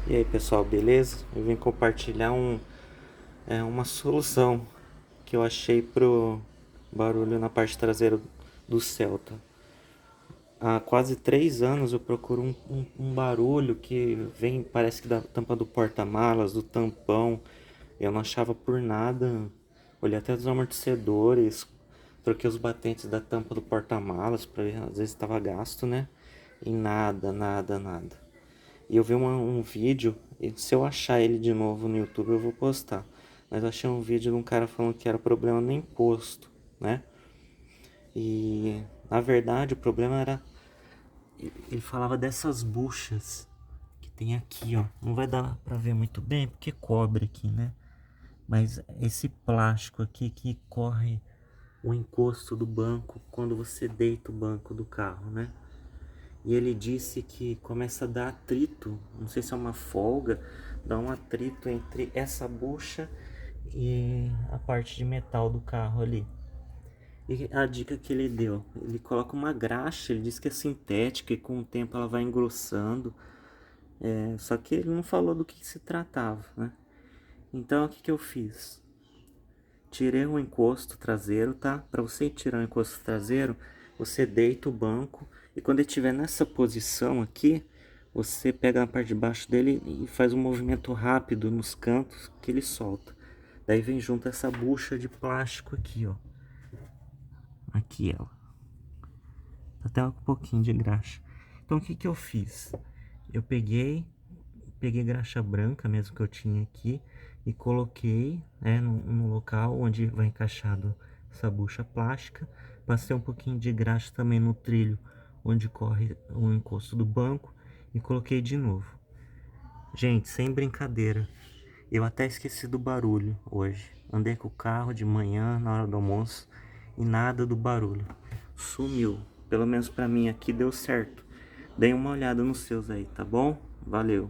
E aí pessoal, beleza? Eu vim compartilhar uma solução que eu achei pro barulho na parte traseira do Celta. Há quase 3 anos eu procuro um barulho que vem, parece que da tampa do porta-malas, do tampão. Eu não achava por nada. Olhei até os amortecedores, troquei os batentes da tampa do porta-malas para ver, às vezes estava gasto, né? E nada, nada, nada. E eu vi um vídeo, e se eu achar ele de novo no YouTube eu vou postar. Mas eu achei um vídeo de um cara falando que era problema no imposto, né? E na verdade o problema era. Ele falava dessas buchas que tem aqui, ó. Não vai dar pra ver muito bem porque cobre aqui, né? Mas esse plástico aqui que corre o encosto do banco quando você deita o banco do carro, né? E ele disse que começa a dar atrito, não sei se é uma folga, dá um atrito entre essa bucha e a parte de metal do carro ali. E a dica que ele deu, ele coloca uma graxa, ele diz que é sintética e com o tempo ela vai engrossando. Só que ele não falou do que se tratava, né? Então o que que eu fiz? Tirei o encosto traseiro, tá? Para você tirar o encosto traseiro, você deita o banco e quando ele estiver nessa posição aqui, você pega na parte de baixo dele e faz um movimento rápido nos cantos que ele solta. Daí vem junto essa bucha de plástico aqui, ó. Aqui ela. Tá até um pouquinho de graxa. Então o que que eu fiz? Eu peguei graxa branca mesmo que eu tinha aqui e coloquei, né, no local onde vai encaixado essa bucha plástica. Passei um pouquinho de graxa também no trilho onde corre o encosto do banco e coloquei de novo. Gente, sem brincadeira, eu até esqueci do barulho hoje. Andei com o carro de manhã na hora do almoço e nada do barulho. Sumiu. Pelo menos pra mim aqui deu certo. Dei uma olhada nos seus aí, tá bom? Valeu.